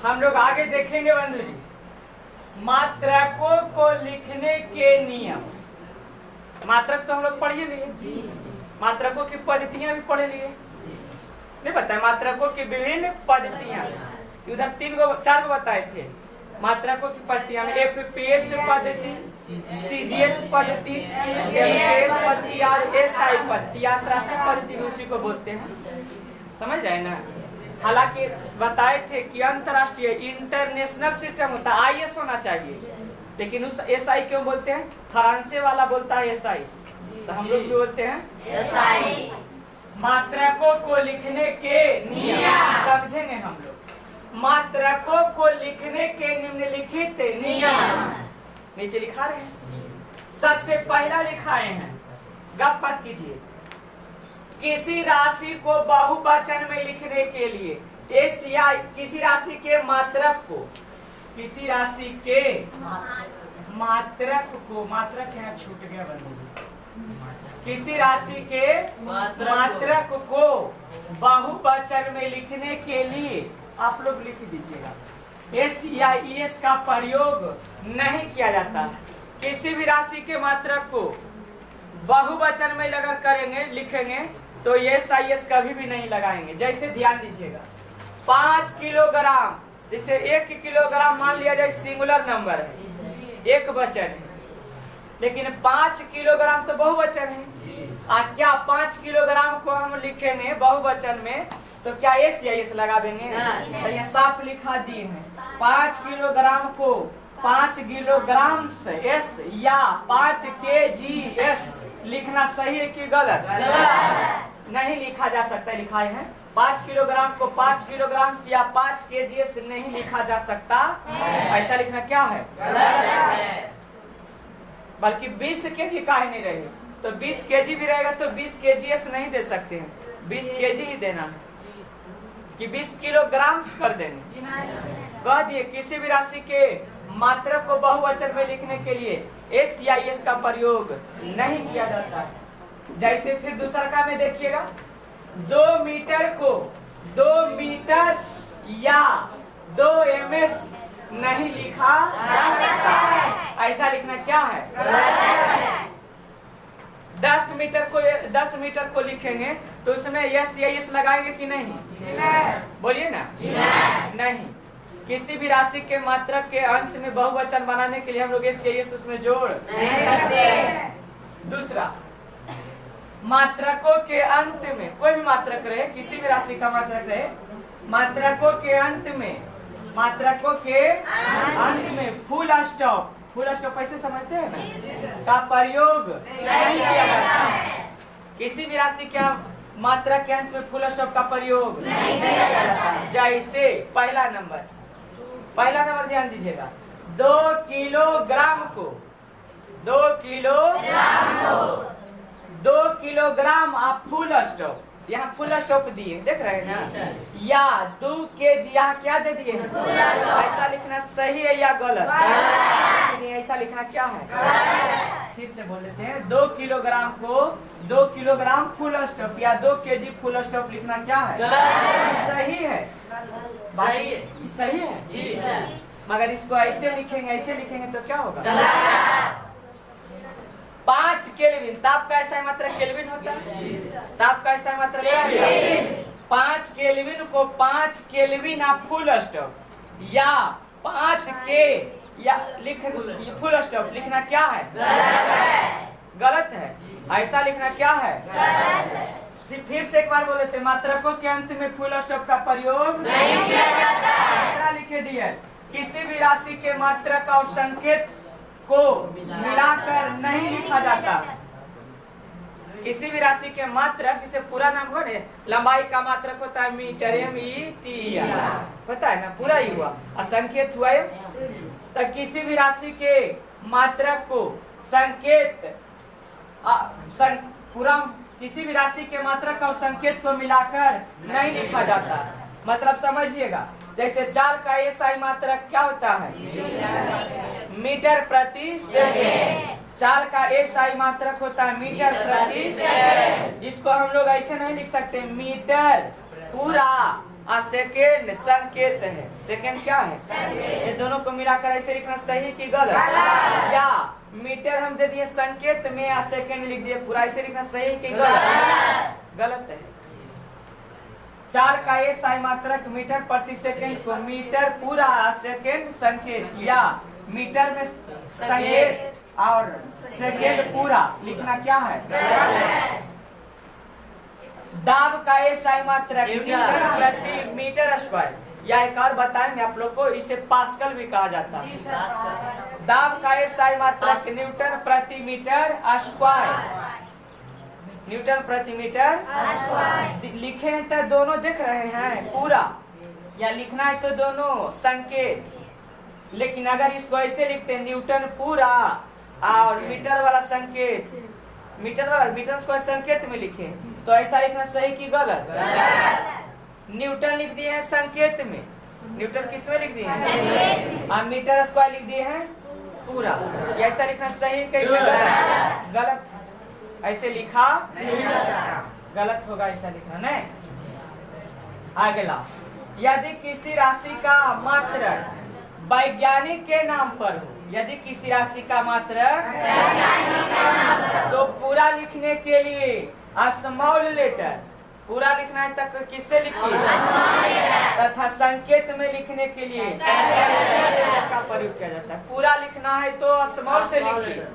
हम लोग आगे देखेंगे बंधु जी, मात्रकों को लिखने के नियम। मात्रक तो हम लोग पढ़ ही लिए, मात्रकों की पद्धतियां भी पढ़ लिए, नहीं बताए मात्रकों की विभिन्न पद्धतियां। उधर 4 गो बताए थे मात्रकों की पद्धतियां में, एफपीएस पद्धति, सीजीएस पद्धति, एमकेएस पद्धति और एसआई पद्धति, अंतरराष्ट्रीय पद्धति भी उसी को बोलते हैं। समझ रहे हैं ना। हालांकि बताए थे कि अंतरराष्ट्रीय इंटरनेशनल सिस्टम होता है, आईएस होना चाहिए, लेकिन उस एसआई क्यों बोलते हैं? फ्रांसे वाला बोलता है एसआई, तो हम लोग भी बोलते हैं एसआई। मात्रकों को लिखने के नियम समझेंगे हम लोग। मात्रकों को लिखने के निम्नलिखित नियम नीचे लिखा रहे हैं। सबसे पहला लिखाए हैं, गप मत कीजिए। किसी राशि को बहुवचन में लिखने के लिए किसी राशि के मात्रक को, किसी राशि के मात्रक को, मात्रक यहाँ छूट गया बंधु जी, किसी राशि के मात्रक को बहुवचन में लिखने के लिए आप लोग लिख दीजिएगा, एस या ईएस का प्रयोग नहीं किया जाता। किसी भी राशि के मात्रक को बहुवचन में अगर करेंगे, लिखेंगे, तो एस आई एस कभी भी नहीं लगाएंगे। जैसे ध्यान दीजिएगा, 5 किलोग्राम, जैसे 1 किलोग्राम मान लिया जाए सिंगुलर नंबर है, एक वचन है, लेकिन 5 किलोग्राम तो बहुवचन है। क्या 5 किलोग्राम को हम लिखेंगे बहुवचन में, तो क्या एस या एस लगा देंगे? तो यहाँ साफ लिखा दिए हैं, 5 किलोग्राम को 5 किलोग्राम से एस या 5 kgs लिखना सही है कि गलत? नहीं लिखा जा सकता, लिखाए हैं 5 किलोग्राम को 5 किलोग्राम से या 5 kgs नहीं लिखा जा सकता, ऐसा लिखना क्या है? बल्कि 20 केजी काहे नहीं रहे, तो 20 केजी भी रहेगा तो 20 kgs नहीं दे सकते हैं, 20 केजी ही देना है कि 20 किलोग्राम कर देंगे। कह दिए किसी भी राशि के मात्रक को बहुवचन में लिखने के लिए एस या एस का प्रयोग नहीं किया जाता है। जैसे फिर दूसरा का में देखिएगा, 2 मीटर को 2 मीटर या 2 ms नहीं लिखा जा सकता है, ऐसा लिखना क्या है? 10 मीटर को लिखेंगे तो उसमें यस या यस लगाएंगे कि नहीं? बोलिए ना। नहीं। किसी भी राशि के मात्रक के अंत में बहुवचन बनाने के लिए हम लोग यस या यस उसमें जोड़ नहीं सकते। दूसरा, मात्रकों के अंत में कोई भी मात्रक रहे, किसी भी राशि का मात्रक रहे, मात्रकों के अंत में फुल स्टॉप ऐसे समझते हैं ना, का प्रयोग नहीं किया जाता है। किसी भी राशि के मात्रक के अंत में फुल स्टॉप का प्रयोग नहीं किया जाता है। जैसे पहला नंबर ध्यान दीजिएगा, 2 किलोग्राम आप फुल स्टॉप, यहाँ फुल स्टॉप दिए, देख रहे हैं ना, या 2 kg यहाँ क्या दे दिए? ऐसा लिखना सही है या गलत? ऐसा लिखना क्या है? फिर से बोल देते हैं, 2 किलोग्राम को 2 किलोग्राम फुल स्टॉप या 2 kg फुल स्टॉप लिखना क्या है? सही है, सही है जी। मगर इसको ऐसे लिखेंगे तो क्या होगा? 5 केल्विन, ताप का ऐसा मात्रा केल्विन होता है, ताप का ऐसा मात्रा क्या है? 5 केल्विन को 5 केल्विन आप फुल स्टॉप या 5 के या फुल स्टॉप लिखना क्या है? गलत है। ऐसा लिखना क्या है? फिर से एक बार बोल देते, मात्रकों के अंत में फुल स्टॉप का प्रयोग नहीं किया जाता। दूसरा लिखे डियर, किसी भी राशि के मात्रक और संकेत को मिलाकर नहीं लिखा जाता। किसी भी राशि के मात्रक, जिसे पूरा नाम हो रहे, लंबाई का मात्रक होता है मीटर, METR होता है ना, पूरा ही हुआ, असंकेत हुआ है। तो किसी भी राशि के मात्रक को किसी भी राशि के मात्रक और संकेत को मिलाकर नहीं लिखा जाता। मतलब समझिएगा, जैसे 4 का एसआई मात्रक क्या होता है? मीटर प्रति सेकेंड। 4 का एसआई मात्रक होता है मीटर प्रति सेकेंड। इसको हम लोग ऐसे नहीं लिख सकते, मीटर पूरा सेकेंड संकेत है। सेकेंड क्या है? ये दोनों को मिलाकर ऐसे लिखना सही कि गलत? या मीटर हम दे दिए संकेत में या सेकेंड लिख दिए पूरा, ऐसे लिखना सही कि गलत? गलत है। 4 का SI मात्रक मीटर प्रति सेकेंड को मीटर पूरा सेकेंड संकेत या मीटर में संकेत और सेकेंड पूरा लिखना क्या है? दाब का SI मात्रक न्यूटन प्रति मीटर स्क्वायर, या एक और बताएंगे आप लोग को, इसे पास्कल भी कहा जाता है। दाब का SI मात्रक न्यूटन प्रति मीटर स्क्वायर, न्यूटन प्रति मीटर लिखे हैं तो दोनों दिख रहे हैं पूरा, या लिखना है तो दोनों संकेत। लेकिन अगर इसको ऐसे लिखते हैं न्यूटन पूरा और मीटर वाला संकेत, मीटर स्क्वायर संकेत में लिखे तो ऐसा लिखना सही कि गलत? न्यूटन लिख दिए हैं संकेत में, न्यूटन किस में लिख दिए हैं? और मीटर स्क्वायर लिख दिए हैं पूरा, ऐसा लिखना सही कि गलत? ऐसे लिखा गलत होगा, ऐसा लिखना नहीं। अगला, यदि किसी राशि का मात्रक वैज्ञानिक के नाम पर हो, यदि किसी राशि का मात्रक तो पूरा लिखने के लिए स्मॉल लेटर पूरा लिखना है तक किससे लिखिए? तथा संकेत में लिखने के लिए का प्रयोग किया जाता है। पूरा लिखना है तो स्मॉल से लिखिए,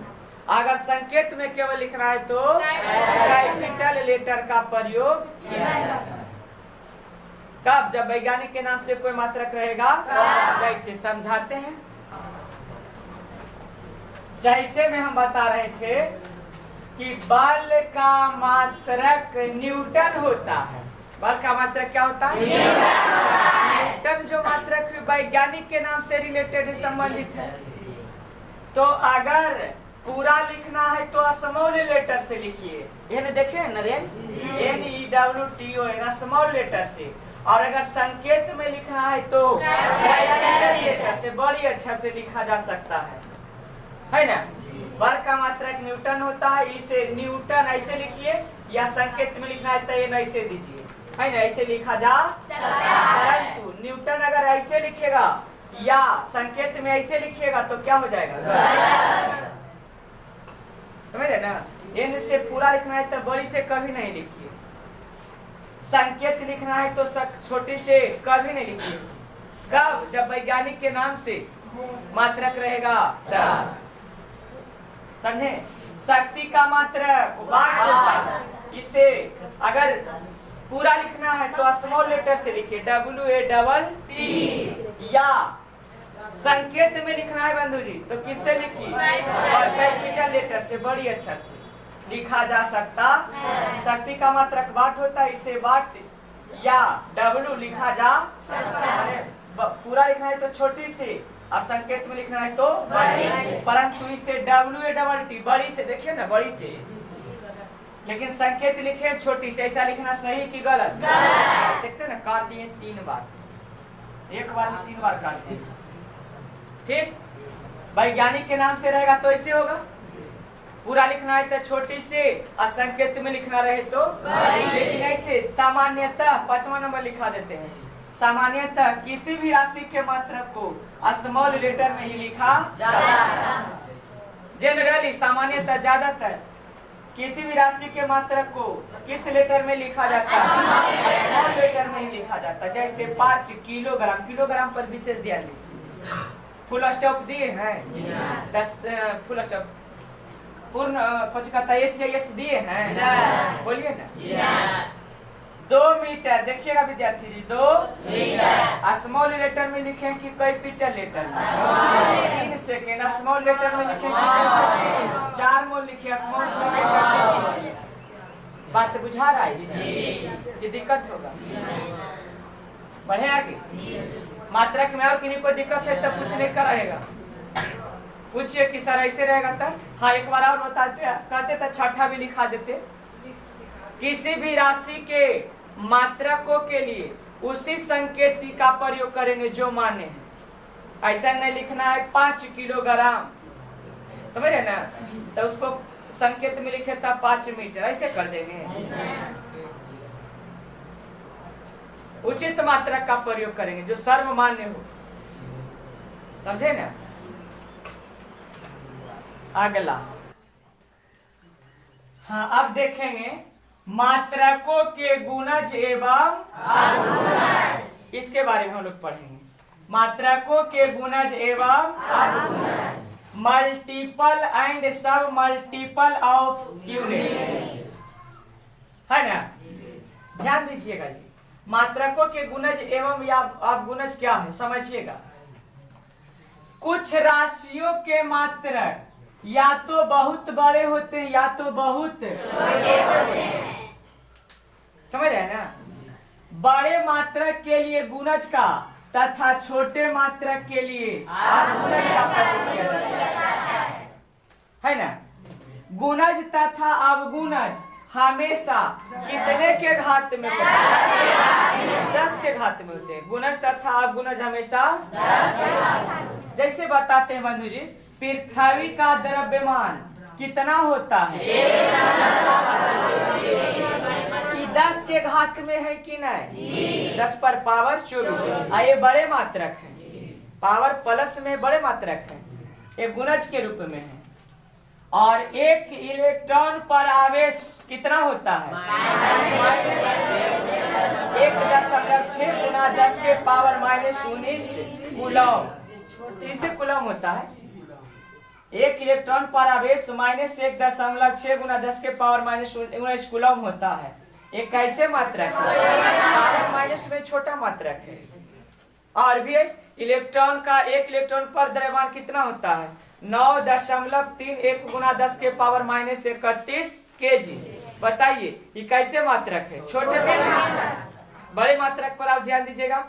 अगर संकेत में केवल लिखना है तो कैपिटल लेटर का प्रयोग किया जाता है। कब? जब वैज्ञानिक के नाम से कोई मात्रक रहेगा। जैसे समझाते हैं, जैसे में हम बता रहे थे कि बल का मात्रक न्यूटन होता है। बल का मात्रक क्या होता है? न्यूटन जो मात्रक वैज्ञानिक के नाम से रिलेटेड है, संबंधित है। तो अगर पूरा लिखना है तो स्मॉल लेटर से लिखिए, ये देखे नरेन, NEWTON स्मॉल लेटर से। और अगर संकेत में लिखना है तो कैपिटल लेटर से, बड़ी अक्षर से लिखा जा सकता है ना। बल का मात्रक न्यूटन होता है, इसे न्यूटन ऐसे लिखिए, या संकेत में लिखना है तो ये ऐसे दीजिए, है ना, ऐसे लिखा जा परंतु न्यूटन अगर ऐसे लिखेगा या संकेत में ऐसे लिखिएगा तो क्या हो जाएगा? समझ रहे ना? एन से पूरा लिखना है तो बड़ी से कभी नहीं लिखिए, संकेत लिखना है तो छोटी से कभी नहीं लिखिए। कब? जब वैज्ञानिक के नाम से मात्रक रहेगा तब। समझे? शक्ति का मात्रक वाट होता है, इसे अगर पूरा लिखना है तो स्मॉल लेटर से लिखिए, WATT, या संकेत में लिखना है बंधु जी तो किससे लिखिए? कैपिटल लेटर से, बड़ी अक्षर से लिखा जा सकता। शक्ति का मात्रक वाट होता है, इसे वाट या W लिखा जा सकता। पूरा लिखना है तो छोटी से, और संकेत में लिखना है तो बड़ी से, परंतु इसे WATT बड़ी से, देखिए ना, बड़ी से। लेकिन संकेत लिखे छोटी से, ऐसा लिखना सही कि गलत? देखते ना, काट दिए 3 बार, एक बार में 3 बार काट दिए। ठीक, वैज्ञानिक के नाम से रहेगा तो ऐसे होगा, पूरा लिखना है तो छोटी से, और संकेत में लिखना रहे तो लेकिन ऐसे सामान्यतः 5वां नंबर लिखा देते हैं। सामान्यतः किसी भी राशि के मात्रक को स्मॉल लेटर में ही लिखा जाता है। जनरली, सामान्यतः, ज्यादातर किसी भी राशि के मात्रक को किस लेटर में लिखा जाता है? स्मॉल लेटर में ही लिखा जाता है। जैसे 5 किलोग्राम, किलोग्राम पर विशेष ध्यान दीजिए। फुल स्टॉप दिए हैं, 10 फुल स्टॉप, पूर्ण पचकता एस दिए हैं, बोलिए ना। 2 मीटर, देखिएगा विद्यार्थी जी, 2 मीटर स्मॉल लेटर में लिखें कि कैपिटल लेटर में? 3 सेकेंड स्मॉल लेटर में लिखें, 4 मोल लिखिए स्मॉल लेटर। बात बुझा रहा है? ये दिक्कत होगा, बढ़े आगे। मात्रक में और किन्हीं को दिक्कत है तो पूछने का रहेगा, पूछिए कि सर ऐसे रहेगा तो। हाँ, एक बार और बताते, कहते तो छठा भी लिखा देते। किसी भी राशि के मात्रकों के लिए उसी संकेत का प्रयोग करेंगे जो मान्य है। ऐसा नहीं लिखना है 5 किलोग्राम, समझ रहे ना, तो उसको संकेत में लिखे था 5 मीटर, ऐसे कर देंगे। उचित मात्रक का प्रयोग करेंगे जो सर्वमान्य हो। समझे ना? अगला, हाँ अब देखेंगे मात्रकों के गुणज एवं इसके बारे में हम लोग पढ़ेंगे। मात्रकों के गुणज एवं मल्टीपल एंड सब मल्टीपल ऑफ यूनिट, है ना? ध्यान दीजिएगा जी, मात्रकों के गुणज एवं या आप गुणज क्या है समझिएगा। कुछ राशियों के मात्रक या तो बहुत बड़े होते हैं या तो बहुत छोटे होते हैं। समझ रहे हैं ना? बड़े मात्रक के लिए गुणज का तथा छोटे मात्रक के लिए अवगुणज का प्रयोग किया जाता है ना? गुणज तथा अवगुणज हमेशा कितने के घात में होते हैं? 10 के घात में होते हैं। गुणज तथा अवगुणज हमेशा 10। जैसे बताते हैं बंधु जी, पृथ्वी का द्रव्यमान कितना होता है? 10 के घात में है कि नहीं? 10 पर पावर 24। ये बड़े मात्रक है, पावर प्लस में बड़े मात्रक है, ये गुणज के रूप में है। और एक इलेक्ट्रॉन पर आवेश कितना होता है? 1.6 गुना 10 के पावर -19 कूलम। इसे कूलम होता है। एक इलेक्ट्रॉन पर आवेश -1.6 गुना 10 के पावर -19 कूलम होता है। एक कैसे मात्रक है? पावर माइनस में छोटा मात्रक है। और भी इलेक्ट्रॉन का एक इलेक्ट्रॉन पर द्रव्यमान कितना होता है? 9.31 गुना 10 के पावर -31 kg। बताइए ये कैसे मात्रक है? छोटे में। बड़े मात्रक पर आप ध्यान दीजिएगा।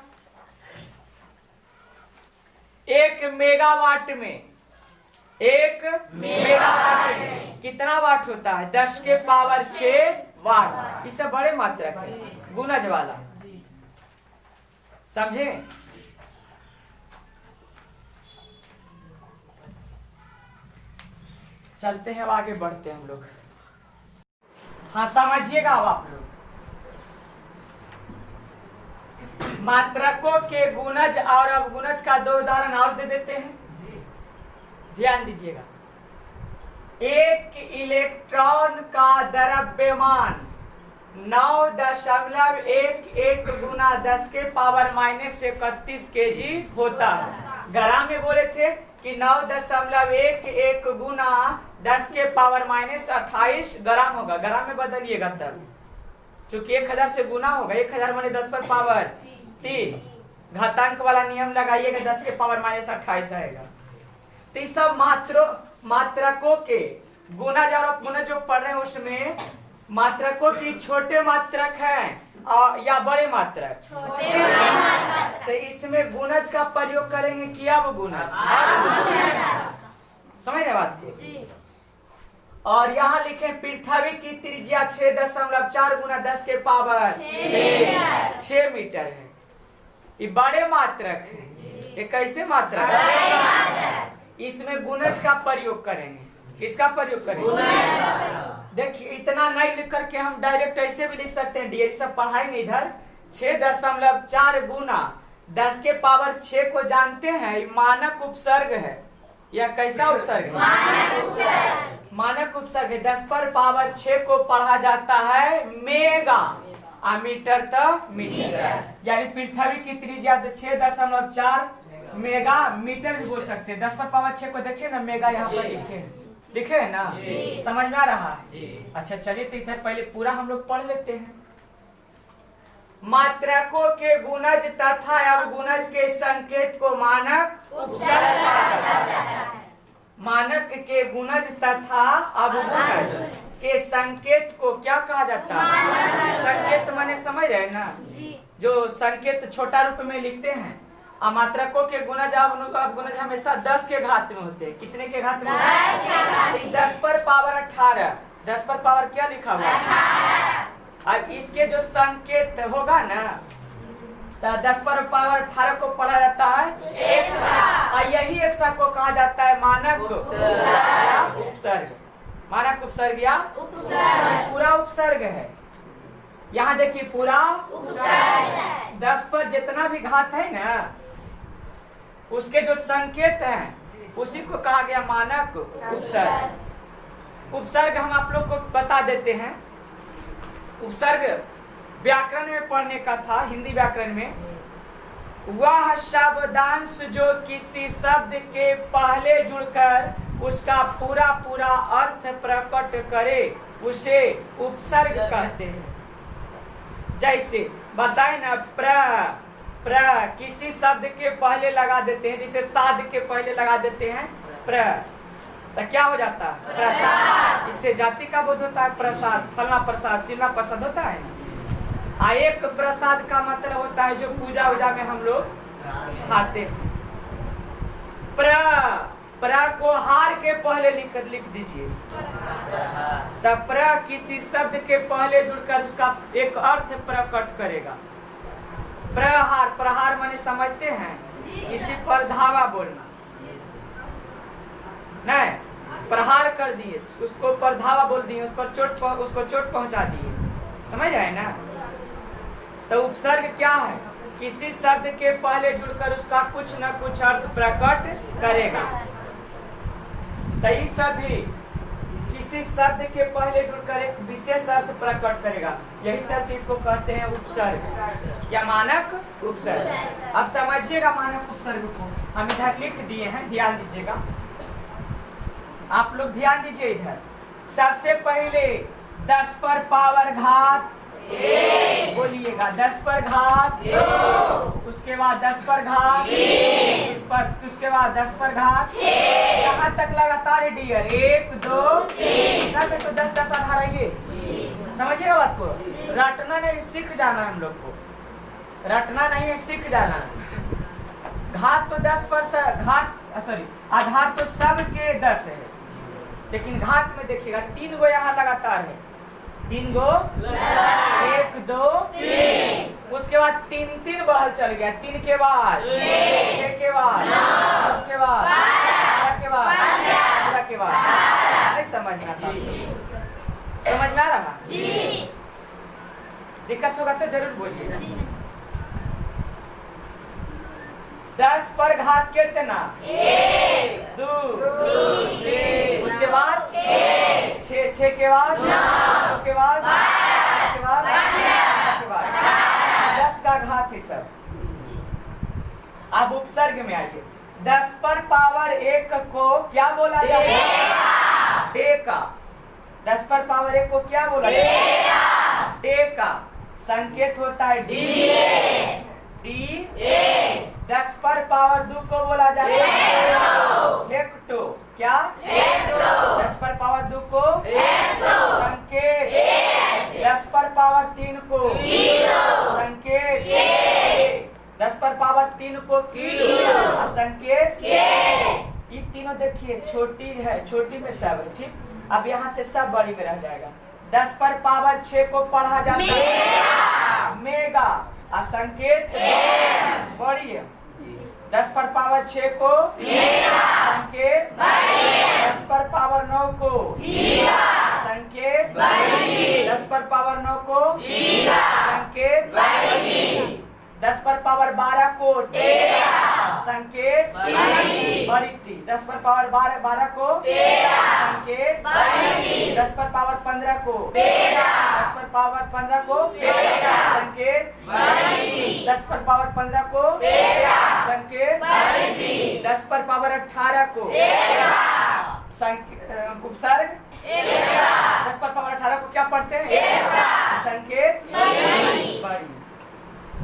1 मेगावाट में कितना वाट होता है? 10 के पावर 6 वाट। इससे बड़े मात्रक है, गुणज वाला। समझे? चलते हैं, अब आगे बढ़ते हैं हम लोग। हाँ समझिएगा अब आप लोग। मात्रकों के गुणज और अवगुणज का 2 उदाहरण और दे देते हैं, ध्यान दीजिएगा। एक इलेक्ट्रॉन का द्रव्यमान 9.11 गुना 10 के पावर -31 kg होता है। ग्राम में बोले थे कि 9.11 गुना 10 के पावर -28 ग्राम होगा। ग्राम में बदलिएगा तब, चूंकि 1000 से गुना होगा। 1000 माने 10 पर पावर 3, घातांक वाला नियम लगाइएगा, 10 के पावर -28 आएगा। तो सब मात्रकों के गुणज और अपगुणज जो पढ़ रहे हैं उसमें मात्रकों की छोटे मात्रक हैं या बड़े मात्रक? तो इसमें गुणज का प्रयोग करेंगे कि अवगुणज? समझ रहे बात को? और यहाँ लिखे पृथ्वी की त्रिज्या 6.4 गुना 10 के पावर 6 मीटर है। ये बड़े मात्रक है। ये कैसे मात्रक है? इसमें गुणज का प्रयोग करेंगे। किसका प्रयोग करेंगे? देखिए इतना नहीं लिख करके हम डायरेक्ट ऐसे भी लिख सकते हैं, डीएरी सब पढ़ाएंगे इधर। 6.4 गुना 10 के पावर 6 को जानते हैं, मानक उपसर्ग है। यह कैसा उपसर्ग है? मानक उपसर्ग है। 10 पर पावर 6 को पढ़ा जाता है मेगा, मीटर तक मीटर। यानी पृथ्वी की त्रिज्या 6.4 मेगा मीटर भी बोल सकते हैं। 10 पर पावर 6 को देखे ना, मेगा यहाँ पर लिखे है ना? समझ में आ रहा है? अच्छा चलिए, तो इधर पहले पूरा हम लोग पढ़ लेते हैं। मात्रकों के गुणज तथा अवगुणज के संकेत को मानक उपसर्ग कहा जाता है। मानक के गुणज तथा अवगुणज के संकेत को क्या कहा जाता है? संकेत माने समझ रहे ना, जो संकेत छोटा रूप में लिखते हैं। मात्रकों के गुणज अवगुणज हमेशा 10 के घात में होते हैं। कितने के घात में? 10 पर पावर 18। 10 पर पावर क्या लिखा हुआ है? अब इसके जो संकेत होगा ना, तो 10 पर पावर 18 को पढ़ा जाता है एक्सा, और यही एक्सा को कहा जाता है मानक उपसर्ग। मानक उपसर्ग या पूरा उपसर्ग है। यहाँ देखिए पूरा 10 पर जितना भी घात है ना, उसके जो संकेत हैं उसी को कहा गया मानक उपसर्ग। उपसर्ग हम आप लोग को बता देते हैं। उपसर्ग व्याकरण में पढ़ने का था, हिंदी व्याकरण में। वह शब्दांश जो किसी शब्द के पहले जुड़कर उसका पूरा पूरा अर्थ प्रकट करे उसे उपसर्ग कहते हैं। जैसे बताए ना, प्र किसी शब्द के पहले लगा देते हैं, जैसे साध के पहले लगा देते हैं प्र, तो क्या हो जाता है? प्रसाद। इससे जाति का बोध होता है, प्रसाद, फलना प्रसाद, चिल्ला प्रसाद होता है। एक प्रसाद का मतलब होता है जो पूजा उजा में हम लोग खाते हैं। प्र को हार के पहले लिख दीजिए, तब प्र किसी शब्द के पहले जुड़कर उसका एक अर्थ प्रकट करेगा। प्रहार, प्रहार माने समझते हैं, किसी पर धावा बोलना, नहीं प्रहार कर दिए, उसको पर धावा बोल दिए, उसको चोट पहुंचा दिए, समझ रहे हैं ना। तो उपसर्ग क्या है? किसी शब्द के पहले जुड़कर उसका कुछ न कुछ अर्थ प्रकट करेगा। तो ये सभी किसी शब्द के पहले जुड़कर एक विशेष अर्थ प्रकट करेगा, यही चलते इसको कहते हैं उपसर्ग या मानक उपसर्ग। अब समझिएगा मानक उपसर्ग को, हम इधर लिख दिए हैं, ध्यान दीजिएगा, आप लोग ध्यान दीजिए इधर। सबसे पहले 10 पर पावर घात बोलिएगा, 10 पर घात, उसके बाद 10 पर घात, उसके बाद 10 पर घात, यहाँ तक लगातार है डियर, 1 2 सब में तो 10 आधार आइए, समझिएगा बात को। रटना नहीं, सीख जाना हम लोग को, रटना नहीं है, सीख जाना। घात तो 10 पर घात सॉरी आधार तो सब के 10 है, लेकिन घात में देखिएगा 3 गो यहाँ लगातार है, 3 गो, 1 2 3, उसके बाद 3 बहल चल गया, 3 के बाद 6 के बाद 9 के बाद 12 के बाद 15 के बाद, नहीं समझना था, समझ में आ रहा? दिक्कत होगा तो जरूर बोलिएगा। 10 पर घात कितना? 1 2 3, उसके बाद 6 के बाद 9 के बाद 12 के बाद 10 का घात है सब। अब उपसर्ग में आइए, 10 पर पावर 1 को क्या बोला जाता? डेका। 10 पर पावर 1 को क्या बोला? डेका। संकेत होता है डी। 10 पर पावर 2 को बोला जाता है हेक्टो। क्या? 10 पर पावर 2 को संकेत। 10 पर पावर 3 को संकेत। 10 पर पावर 3 को किलो संकेत। ये तीनों देखिए छोटी है, छोटी में सब है, ठीक। अब यहाँ से सब बड़ी में रह जाएगा। 10 पर पावर 6 को पढ़ा जाता है मेगा, संकेत बड़ी है। 10 पर पावर 6 को संकेत, 10 पर पावर 9 को संकेत, 10 पर पावर 9 को संकेत, 10 पर पावर 12 को संकेत बड़ी। 10 पर पावर 12 को संकेत, 10 पर पावर 15 को 10 पर पावर 15 को संकेत, 10 पर पावर 15 को संकेत, 10 पर पावर 18 को उपसर्ग। 10 पर पावर 18 को क्या पढ़ते हैं? संकेत बड़ी।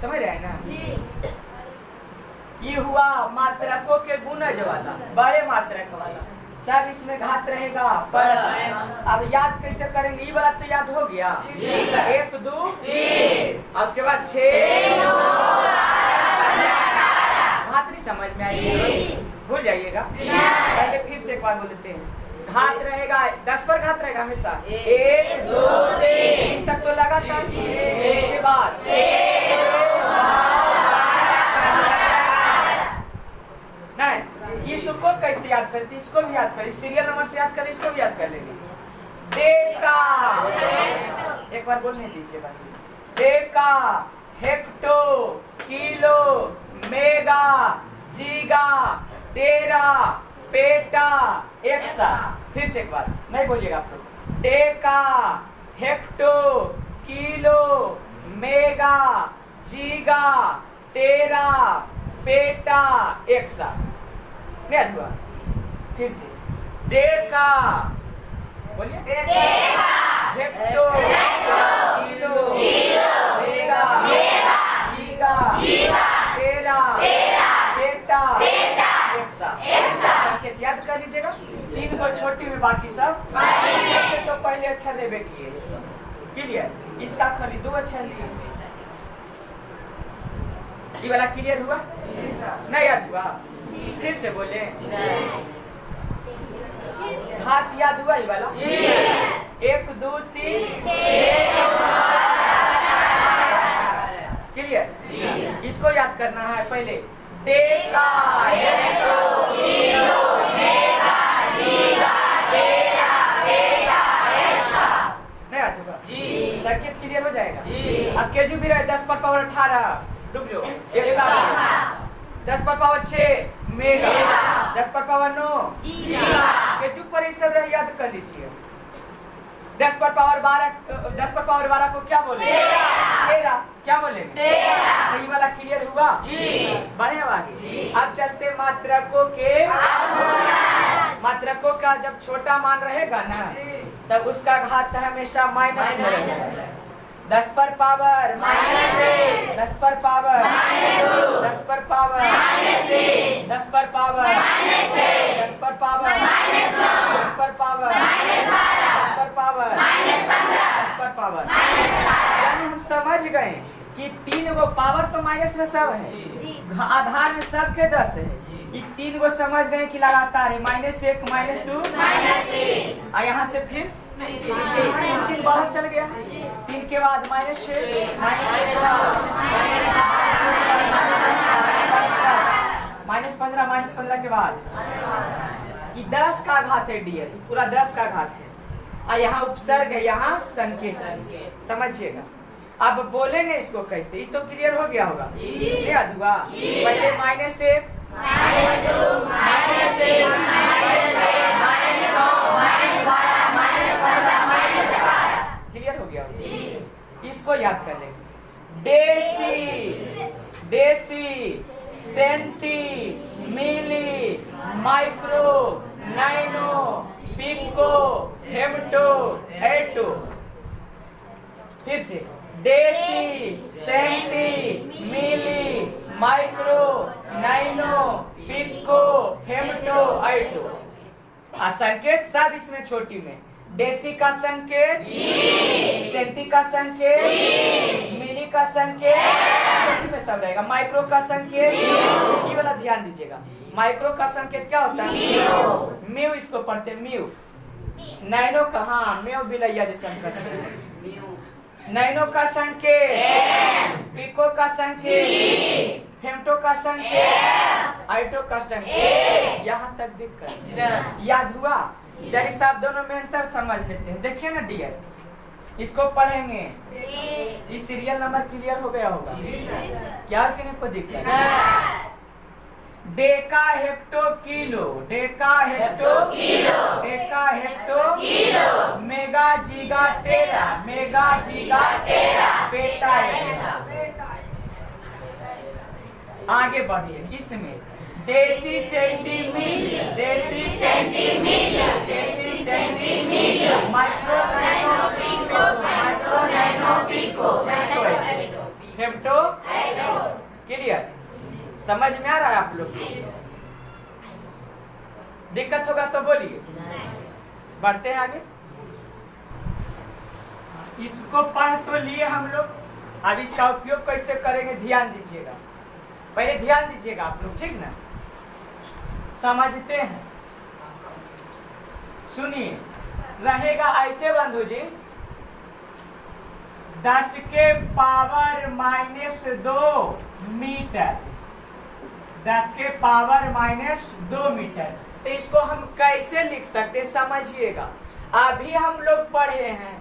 समझ रहे हैं ना? ये हुआ मात्रकों के गुणज वाला, बड़े मात्रक वाला, सब इसमें घात रहेगा। पर अब याद कैसे करेंगे? ये वाला तो याद हो गया, 1 2 3 और उसके बाद 6 घात नहीं समझ में आएगी, भूल जाइएगा। पहले फिर से एक बार बोल देते हैं। घात रहेगा, 10 पर घात रहेगा हमेशा, 1 2 3 तक तो लगातार, इसके बाद नहीं। इसको कैसे याद करती? इसको भी याद कर, सीरियल नंबर से याद कर, इसको भी याद कर लेंगे। डेका, एक बार बोलने दीजिए बात। Deka, hecto, kilo, mega, giga, tera, peta, AXA. फिर से एक बार नहीं बोलिएगा आप लोग। Deka, hecto, kilo, mega, giga, tera, peta, AXA. नहीं आज हुआ? फिर से डेका, बोलिए, hecto, kilo, mega, giga, tera, peta, AXA. संकेत याद कर लीजिएगा। 3 को छोटी में, बाकी सब तो पहले अच्छा लेबे किए। क्लियर? इसका खाली 2 अच्छा लिए। ये वाला क्लियर हुआ? नहीं याद हुआ? फिर से बोले। हाथ याद हुआ ये वाला? 1 2 3 क्लियर? इसको याद करना है पहले। Deka, hecto, kilo, mega, giga, tera, peta, AXA. नहीं याद होगा? संकेत क्लियर हो जाएगा। अब केजू भी रहे 10 पर पावर 18, रुक जाओ, एक्सा। 10 पर पावर 6 मेगा, 10 पर पावर 9 केजू पर ये सब रहे, याद कर लीजिए। 10 पर पावर 12 को क्या बोले? टेरा। क्या बोलेंगे? ये वाला क्लियर हुआ? बढ़िया बात। अब चलते मात्रकों के। मात्रकों का जब छोटा मान रहेगा ना, तब उसका घात हमेशा माइनस में रहेगा। 10 पर पावर -1, 10 पर पावर -2, 10 पर पावर -3, 10 पर पावर -6, 10 पर पावर -9, 10 पर पावर -12, 10 पर पावर -15, 10 पर पावर। यानी हम समझ गए कि 3 गो पावर तो माइनस में सब है, आधार में सबके 10 है। ये 3 गो समझ गए कि लगातार है, -1 -2 -3, और यहाँ से फिर 3 बढ़त चल गया। 3 के बाद -6 -15 के बाद ये 10 का घात है डियर, पूरा 10 का घात है। और यहाँ उपसर्ग है, यहाँ संकेत। समझिएगा। अब बोलेंगे इसको कैसे, ये तो क्लियर हो गया होगा? याद हुआ? पहले -1 क्लियर हो गया? इसको याद कर लेंगे। Deci, centi, milli, micro, nano, pico, hecto, एटो। फिर से deci, centi, milli, micro, nano, pico, hecto, एटो। संकेत सब इसमें छोटी में। डेसी का संकेत, सेंटी का संकेत, मिली का संकेत छोटी में सब रहेगा। माइक्रो का संकेत, ये वाला ध्यान दीजिएगा। माइक्रो का संकेत क्या होता है? म्यू, इसको पढ़ते म्यू। नाइनो का, हाँ म्यू बिलैया जैसा नाइनो का संकेत, पिको का संकेत, फेमटो का संकेत, आइटो का संकेत। यहाँ तक दिक्कत याद हुआ? चलिए साहब दोनों में अंतर समझ लेते हैं। देखिए ना डियर, इसको पढ़ेंगे, इस सीरियल नंबर क्लियर हो गया होगा क्या? किन्हीं को दिक्कत? Deca, hecto, kilo, deca, hecto, kilo, deca, hecto, kilo, mega, giga, tera, mega, giga, tera, peta, exa. आगे बढ़िए। इसमें deci, centi, milli, deci, centi, milli, deci, centi, milli, micro, nano, pico, micro, nano, pico, hecto, clear? समझ में आ रहा है आप लोग? दिक्कत होगा तो बोलिए। बढ़ते हैं आगे। इसको पढ़ तो लिए हम लोग, अब इसका उपयोग कैसे करेंगे ध्यान दीजिएगा। पहले ध्यान दीजिएगा आप लोग, ठीक ना? समझते हैं? सुनिए, रहेगा ऐसे बंधु जी, 10 के पावर -2 मीटर, 10 के पावर -2 मीटर। तो इसको हम कैसे लिख सकते हैं समझिएगा। अभी हम लोग पढ़े हैं,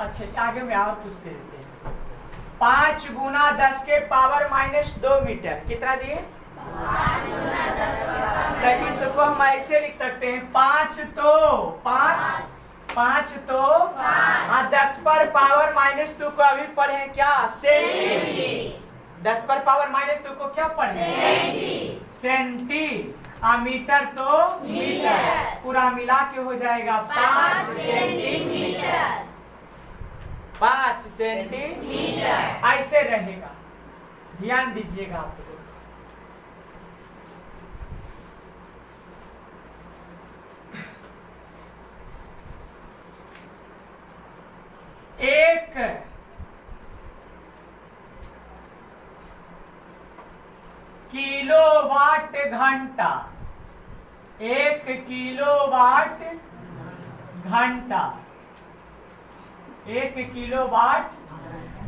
अच्छा आगे में और पूछते रहते हैं। 5 गुना 10 के पावर -2 मीटर कितना दिए? 5 गुना 10 के पावर। तो इसको हम ऐसे लिख सकते हैं 5 तो 10 पर पावर -2 को अभी पढ़े क्या? सेंटी। 10 पर पावर -2 को क्या पढ़े? सेंटी। मीटर तो मीटर, पूरा मिला के हो जाएगा 5 सेंटीमीटर। 5 सेंटीमीटर ऐसे रहेगा, ध्यान दीजिएगा आप लोग। एक किलोवाट घंटा, 1 किलोवाट घंटा, 1 किलोवाट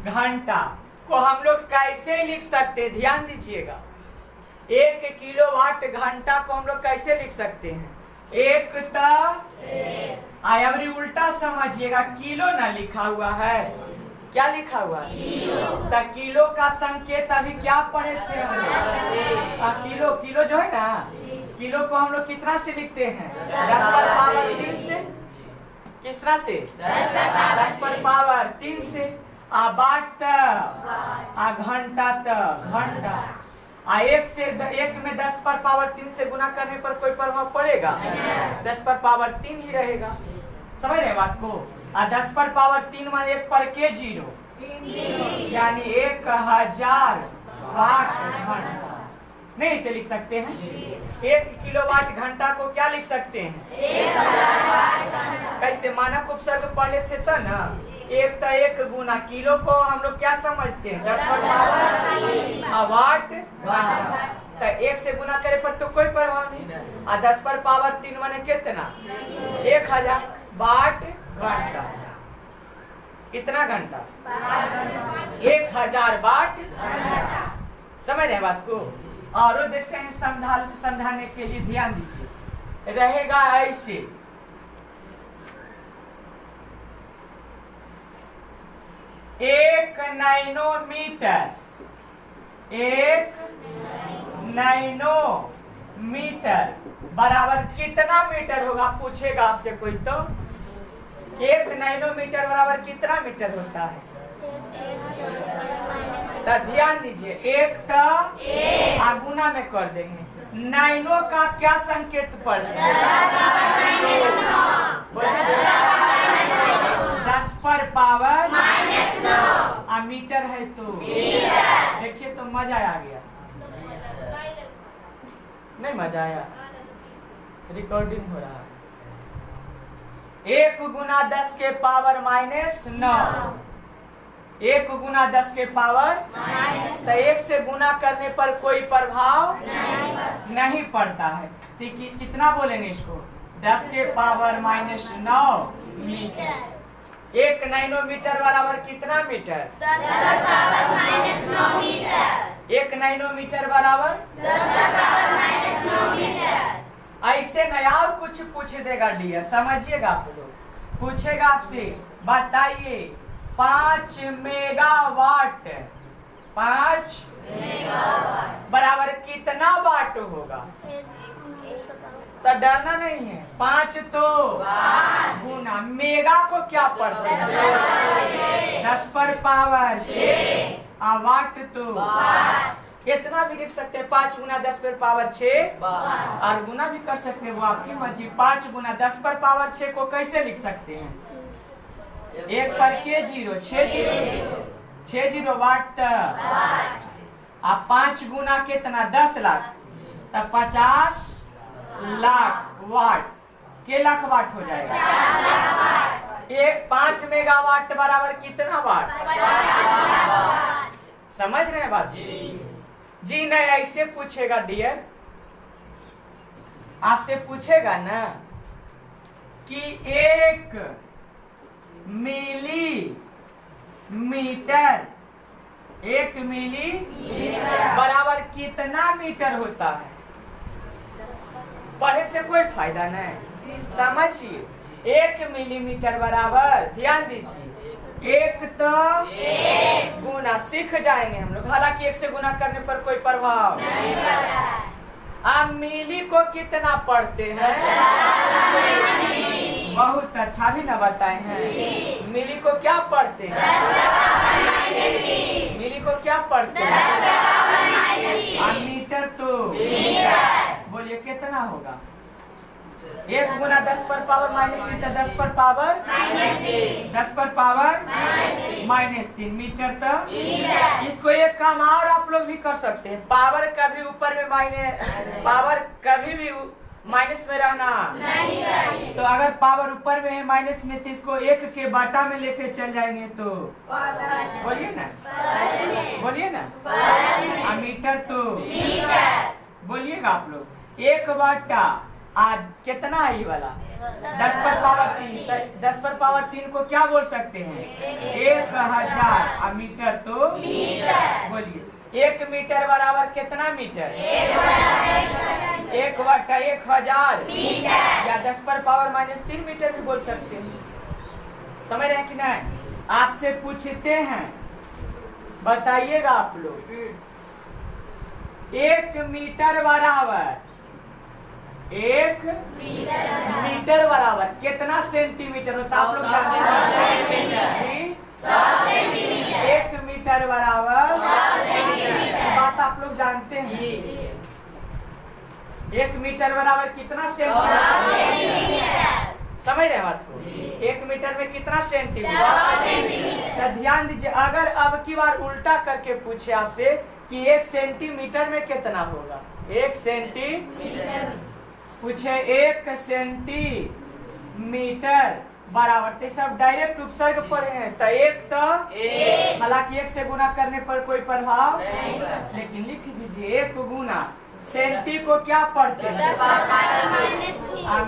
घंटा को हम लोग कैसे लिख सकते हैं? ध्यान दीजिएगा। 1 किलोवाट घंटा को हम लोग कैसे लिख सकते हैं? एक अभी उल्टा समझिएगा, किलो ना लिखा हुआ है, क्या लिखा हुआ है? तो किलो का संकेत अभी क्या पढ़े थे हम लोग? किलो, किलो जो है ना, किलो को हम लोग कितना से लिखते हैं? 10 पर पावर 3 से। किस तरह से? 10 पर पावर 3 से। बाट घंटा घंटा। 1 में 10 पर पावर 3 से गुना करने पर कोई प्रभाव पड़ेगा? 10 पर पावर 3 ही रहेगा। समझ रहे बात को? 10 पर पावर 3 मान 1 पर के 0, यानी 1000 वाट घंटा। नहीं इसे लिख सकते हैं? 1 किलोवाट घंटा को क्या लिख सकते हैं? 1000 वाट घंटा। कैसे? मानक उपसर्ग पढ़े थे तो ना, 1 गुना किलो को हम लोग क्या समझते हैं? 10 पर पावर वाट घंटा। तो 1 से गुना करे पर तो कोई प्रभाव नहीं। 10 पर पावर 3 माने कितना? 1000 वाट घंटा। कितना घंटा? 1000 वाट घंटा। समझ रहे बात को? और देखते हैं समझाने के लिए, ध्यान दीजिए। रहेगा ऐसे, 1 नैनोमीटर, 1 नैनोमीटर बराबर कितना मीटर होगा? पूछेगा आपसे कोई तो। 1 नैनोमीटर बराबर कितना मीटर होता है? तो ध्यान दीजिए, 1 गुना में कर देंगे। नैनो का क्या संकेत पड़ता है? 10 पर पावर -9। मीटर है तो देखिए, तो मजा आ गया। नहीं मजा आया? रिकॉर्डिंग हो रहा है। 1 गुना 10 के पावर -9, 1 गुना 10 के पावर तो 1 से गुना करने पर कोई प्रभाव नहीं पड़ता है। तो कितना बोलेंगे इसको? 10 के पावर -9 मीटर। 1 नैनोमीटर बराबर कितना मीटर? 10 power -9 metre. 1 नैनोमीटर बराबर 10 पावर -9 मीटर। ऐसे नया और कुछ पूछ देगा डियर, समझिएगा आप लोग। पूछेगा आपसे, बताइए 5 मेगावाट, 5 मेगावाट बराबर कितना वाट होगा? तो डरना नहीं है। 5 तो गुना, मेगा को क्या पढ़ते हैं? 10 पर पावर 6। वाट तो इतना भी लिख सकते हैं, 5 गुना 10 पर पावर 6, और गुना भी कर सकते हैं, वो आपकी मर्जी। 5 गुना 10 पर पावर 6 को कैसे लिख सकते हैं? 1 पर के 0, 6 वाट। आप 5 गुना कितना? 10 लाख, तब 50 लाख वाट। के लाख वाट हो जाएगा? 5 मेगावाट बराबर कितना वाट? समझ रहे हैं बात? जी नहीं, ऐसे पूछेगा डियर, आपसे पूछेगा ना कि 1 मिलीमीटर बराबर कितना मीटर होता है? पढ़े से कोई फायदा नहीं, समझिए। 1 मिलीमीटर बराबर, ध्यान दीजिए, 1 तो गुना सीख जाएंगे हम लोग, हालांकि 1 से गुना करने पर कोई प्रभाव नहीं पड़ता। आप मिली को कितना पढ़ते हैं? बहुत अच्छा भी ना बताए हैं। मिली को क्या पढ़ते हैं? मिली को क्या पढ़ते हैं? और मीटर तो बोलिए कितना होगा? 1 गुना 10 पर पावर -3 तो 10 पर पावर -10 पर पावर -3 मीटर तो। इसको एक काम और आप लोग भी कर सकते हैं, पावर कभी ऊपर में पावर कभी भी माइनस में रहना नहीं चाहिए। तो अगर पावर ऊपर में है माइनस में तो इसको 1 के बाटा में लेके चल जाएंगे तो बोलिए ना, बोलिए ना। मीटर तो बोलिएगा आप लोग, 1 बाटा आज कितना है ये वाला? 10 पर पावर 3। 10 पर पावर 3 को क्या बोल सकते हैं? 1000। और मीटर तो बोलिए 1 मीटर बराबर कितना मीटर? 1 बटा 1000 या 10 पर पावर -3 मीटर भी बोल सकते हैं। समझ रहे हैं कि नहीं? आपसे पूछते हैं, बताइएगा आप लोग, 1 मीटर बराबर 1 मीटर बराबर कितना सेंटीमीटर होता है? आप लोग जानते हैं? 1 मीटर बराबर बात आप लोग जानते हैं। 1 मीटर बराबर कितना सेंटीमीटर? समझ रहे हैं बात को? 1 मीटर में कितना सेंटीमीटर? तो ध्यान दीजिए, अगर अब की बार उल्टा करके पूछे आपसे कि 1 सेंटीमीटर में कितना होगा? 1 सेंटीमीटर पूछे 1 सेंटीमीटर बराबर, तो सब डायरेक्ट उपसर्ग पढ़े हैं, तो 1 तो हालांकि 1 से गुना करने पर कोई प्रभाव नहीं, लेकिन लिख दीजिए 1 गुना सेंटी को क्या पढ़ते हैं?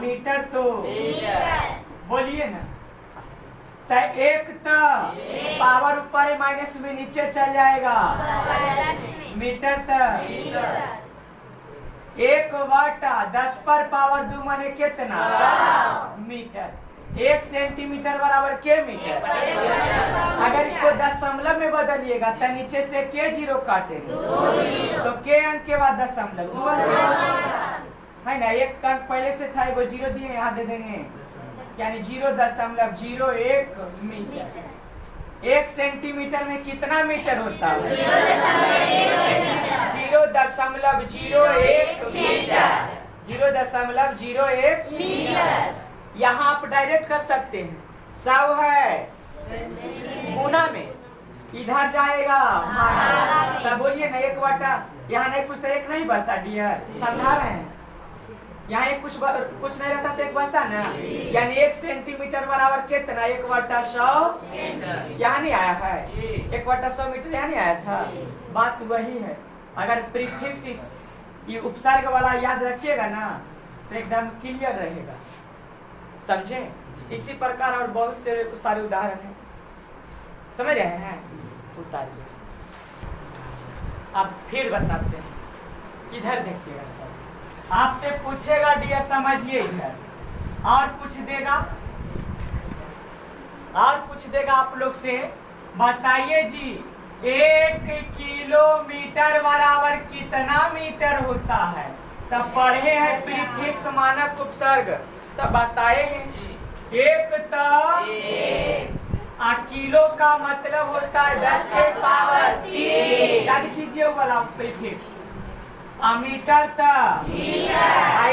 मीटर तो बोलिए ना। तो 1 तो पावर ऊपर है माइनस में नीचे चल जाएगा, मीटर तो 1 बटा 10 पर पावर 2 माने कितना? मीटर। 1 सेंटीमीटर बराबर के मीटर? अगर इसको दशमलव में बदलिएगा तो नीचे से के 0 काटेंगे तो के अंक के बाद दशमलव है ना। 1 अंक पहले से था, एगो 0 दिए, यहाँ दे देंगे, यानी 0.01 मीटर। 1 सेंटीमीटर में कितना मीटर होता है? 0.01 मीटर। 0.01 मीटर। यहाँ आप डायरेक्ट कर सकते हैं, 100 है गुना में इधर जाएगा, तब बोलिए ना 1 बटा, यहाँ नहीं पूछता, 1 नहीं बचता डियर, समझा रहे हैं? यहाँ एक कुछ नहीं रहता तो 1 बचता ना, यानी 1 सेंटीमीटर बराबर कितना? 1 बटा 100 यहाँ नहीं आया है, 1 बटा 100 मीटर यहाँ नहीं आया था। बात वही है, अगर प्रीफिक्स ये उपसर्ग वाला याद रखिएगा ना तो एकदम क्लियर रहेगा, समझे? इसी प्रकार और बहुत से सारे उदाहरण हैं, समझ रहे हैं? उतारिए, अब फिर बताते हैं, इधर देखिएगा सर, आपसे पूछेगा डियर, समझिए इधर, और पूछ देगा आप लोग से, बताइए जी 1 किलोमीटर बराबर कितना मीटर होता है? तब पढ़े हैं प्रीफिक्स मानक उपसर्ग, तब बताएंगे। 1 तो किलो का मतलब होता है 10 के पावर 3, याद कीजिए वाला प्रीफिक्स। मीटर तो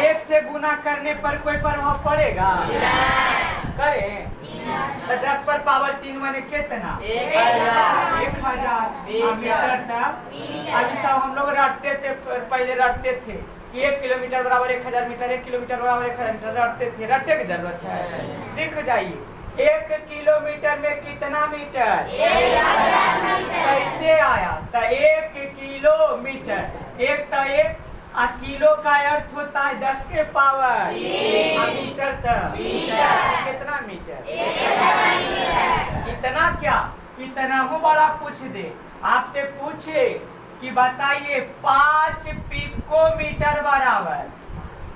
1 से गुना करने पर कोई प्रभाव पड़ेगा? करें तो 10 पर पावर 3 माने कितना? 1000 मीटर तक। अभी सब हम लोग रटते थे, पहले रटते थे कि 1 किलोमीटर बराबर 1000 मीटर, 1 किलोमीटर बराबर 1000 मीटर, रटते थे, रटने की जरूरत है, सीख जाइए। 1 किलोमीटर में कितना मीटर? कैसे आया? तो 1 किलोमीटर, 1 तो 1 किलो का अर्थ होता है 10 के पावर, मीटर तो कितना मीटर? इतना क्या, इतना हो बड़ा पूछ दे, आपसे पूछे कि बताइए 5 पिकोमीटर बराबर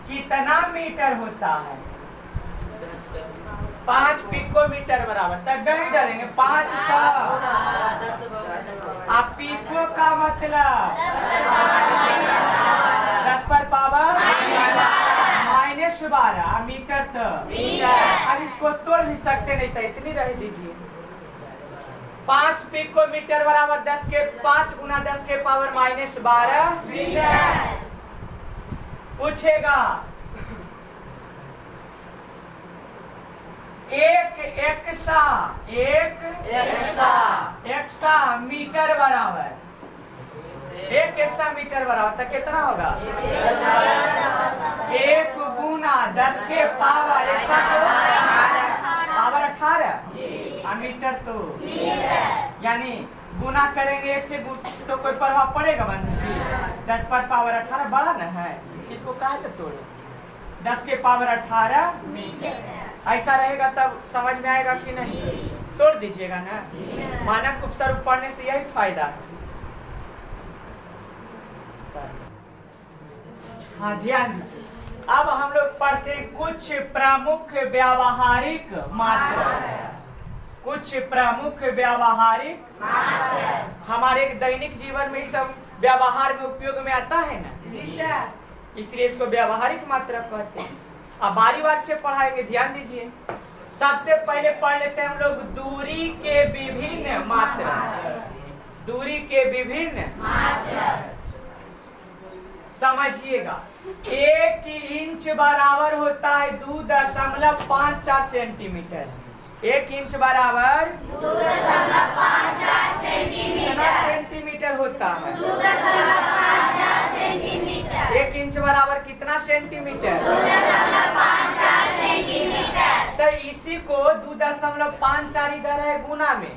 कितना मीटर होता है? 5 पिकोमीटर बराबर, तब नहीं डरेंगे। 5 का आप पिको का मतलब 10 पर पावर -12 मीटर तक। अब इसको तोड़ भी सकते नहीं था, इतनी रह दीजिए। 5 पिकोमीटर बराबर 10 के 5 गुना 10 के पावर -12 मीटर। पूछेगा एक एक्सा मीटर बराबर, एक एक्सा मीटर बराबर तो कितना होगा? 1 गुना 10 के पावर पावर 18 मीटर तो यानी गुना करेंगे 1 से तो कोई प्रभाव पड़ेगा बंधु जी? 10 पर पावर 18 बड़ा न है, इसको काहे तो तोड़े? 10 के पावर 18 मीटर ऐसा रहेगा तब समझ में आएगा कि नहीं? तोड़ दीजिएगा ना। मानक उपसर्ग पढ़ने से यही फायदा है। हाँ ध्यान दीजिए। अब हम लोग पढ़ते हैं कुछ प्रमुख व्यावहारिक मात्रक। कुछ प्रमुख व्यावहारिक हमारे दैनिक जीवन में सब व्यवहार में उपयोग में आता है ना, इसलिए इसको व्यावहारिक मात्रक कहते हैं। अब बारी बारी से पढ़ाएंगे, ध्यान दीजिए। सबसे पहले पढ़ लेते हैं हम लोग दूरी के विभिन्न मात्रक। दूरी के विभिन्न समझिएगा। 1 इंच बराबर होता है 2.54 सेंटीमीटर। 1 इंच बराबर 2.54 सेंटीमीटर होता है। 1 इंच बराबर कितना सेंटीमीटर? 2.54 सेंटीमीटर। तो इसी को 2.54 इधर है गुना में,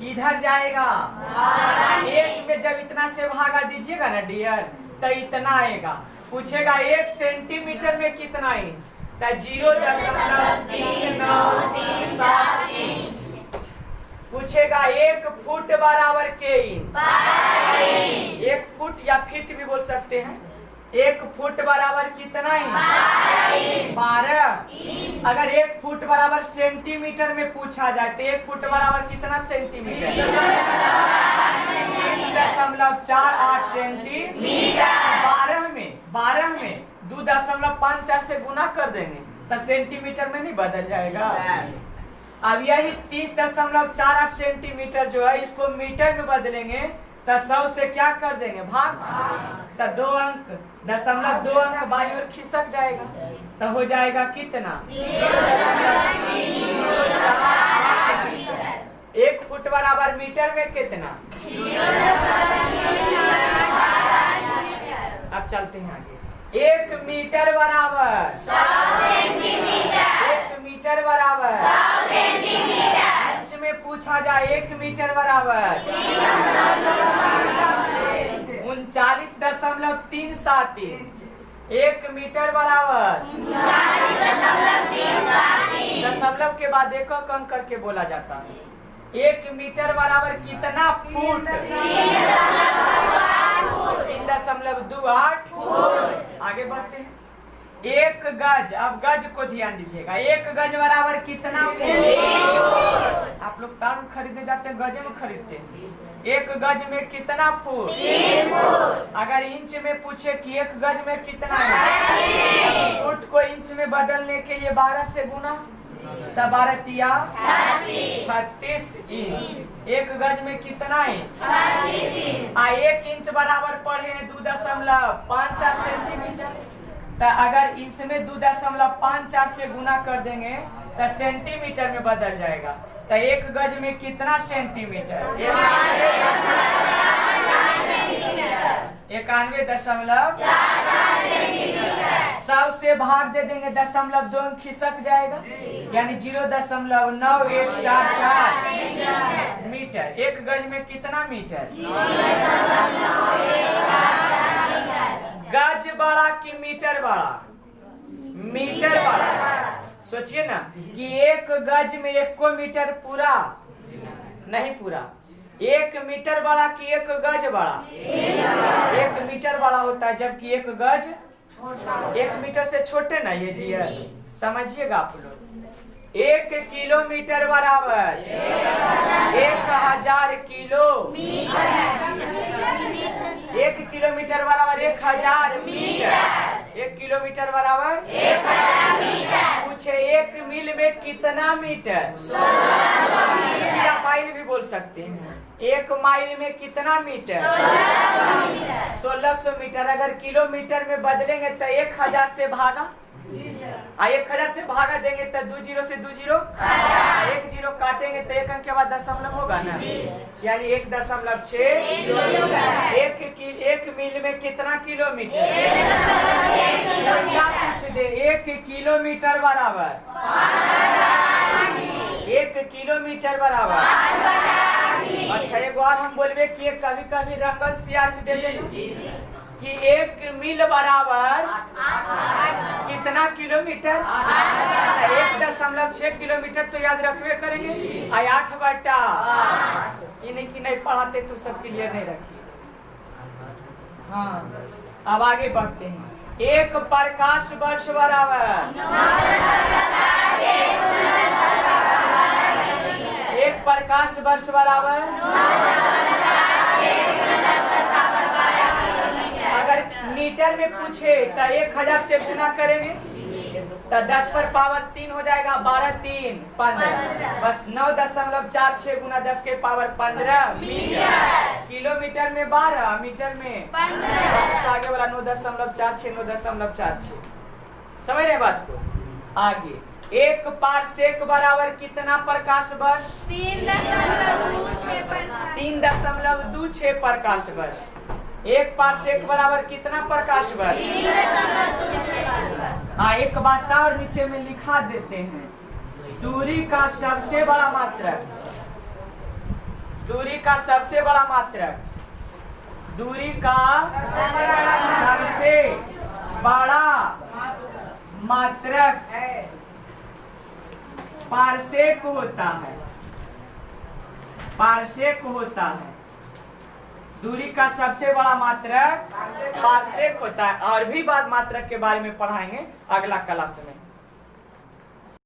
इधर जाएगा 1 में जब इतना से भागा दीजिएगा ना डियर तो इतना आएगा। पूछेगा 1 सेंटीमीटर में कितना इंच? तो 0.3937 इंच। पूछेगा 1 फुट बराबर के इंच? 1 फुट या फीट भी बोल सकते हैं। 1 फुट बराबर कितना इंच? 12। अगर 1 फुट बराबर सेंटीमीटर में पूछा जाए तो 1 फुट बराबर कितना सेंटीमीटर? 3.48 सेंटीमीटर। 12 में 2.54 से गुना कर देंगे तो सेंटीमीटर में नहीं बदल जाएगा। अब यही 30.48 सेंटीमीटर जो है इसको मीटर में बदलेंगे तो 100 से क्या कर देंगे? भाग। तो 2 अंक 0.2 अंक बाई ओर खिसक जाएगा तो हो जाएगा कितना? 1 फुट बराबर मीटर में कितना? अब चलते हैं आगे। 1 मीटर बराबर 100 सेंटीमीटर। 1 मीटर बराबर 100 सेंटीमीटर। इंच में पूछा जाए 1 मीटर बराबर 39.37 इंच। 1 मीटर बराबर 39.37। दशमलव के बाद एक अंक करके बोला जाता है। 1 मीटर बराबर कितना फुट? 3.28 फुट। आगे बढ़ते हैं। 1 गज, अब गज को ध्यान दीजिएगा। 1 गज बराबर कितना फुट? आप लोग तार खरीदने जाते हैं, गज में खरीदते हैं। 1 गज में कितना फुट? 3 फुट। अगर इंच में पूछे कि 1 गज में कितना है, फुट को इंच में बदलने के लिए 12 से गुना, तब 12 तिया 36 इंच। 1 गज में कितना इंच? 36 इंच। 1 इंच बराबर पढ़े 2.54 सेंटीमीटर। तो अगर इसमें 2.54 से गुना कर देंगे तो सेंटीमीटर में बदल जाएगा। तो 1 गज में कितना सेंटीमीटर? 91.44 सेंटीमीटर। 100 से भाग दे देंगे 0.2 खिसक जाएगा यानी 0.9144 मीटर। 1 गज में कितना मीटर? गज बड़ा कि मीटर बड़ा? मीटर बड़ा। सोचिए ना कि 1 गज में 1 मीटर पूरा नहीं, पूरा 1 मीटर बड़ा कि 1 गज बड़ा? 1 मीटर बड़ा होता है जबकि 1 गज 1 मीटर से छोटे ना। ये डियर समझिएगा आप लोग। 1 किलोमीटर बराबर 1000 किलो। 1 किलोमीटर बराबर 1000 मीटर। 1 किलोमीटर बराबर 1000 मीटर। पूछे 1 मील में कितना मीटर? 1600 मीटर। या माइल भी बोल सकते हैं। 1 माइल में कितना मीटर? 1600 मीटर। अगर किलोमीटर में बदलेंगे तो 1000 से भागा, 1000 से भागा देंगे तो 2 जीरो से 2 जीरो, 1 जीरो काटेंगे तो 1 अंक के बाद दशमलव होगा ना, यानी 1.6। 1 मील में कितना किलोमीटर? क्या पूछ दे? 1 किलोमीटर बराबर 1 किलोमीटर बराबर। अच्छा एक बार हम बोलबे कि कभी कभी रंगल सियार भी दे कि 1 मील बराबर कितना किलोमीटर? 1.6 किलोमीटर तो याद रखबे करेंगे। 8/8 इन्हें की नहीं पढ़ाते तो सब क्लियर नहीं रखिए। हाँ अब आगे बढ़ते हैं। 1 प्रकाश वर्ष बराबर 1 प्रकाश वर्ष बराबर। अगर मीटर में पूछे तो 1000 से गुना करेंगे तो 10 पर पावर 3 हो जाएगा। 12 3 15 बस 9.46 गुना 10 के पावर 15 मीटर। किलोमीटर में 12, मीटर में 15। आगे वाला 9.46 9.46 समझ रहे बात को। आगे 1 पारसेक बराबर कितना प्रकाश वर्ष? 3.26 प्रकाश वर्ष। 1 पारसेक बराबर कितना प्रकाश वर्ष? एक बात और नीचे में लिखा देते हैं। दूरी का सबसे बड़ा मात्रक, दूरी का सबसे बड़ा मात्रक, दूरी का सबसे बड़ा मात्रक पारसेक होता है। पारसेक होता है। दूरी का सबसे बड़ा मात्रक पारसेक होता है। और भी बात मात्रक के बारे में पढ़ाएंगे अगला क्लास में।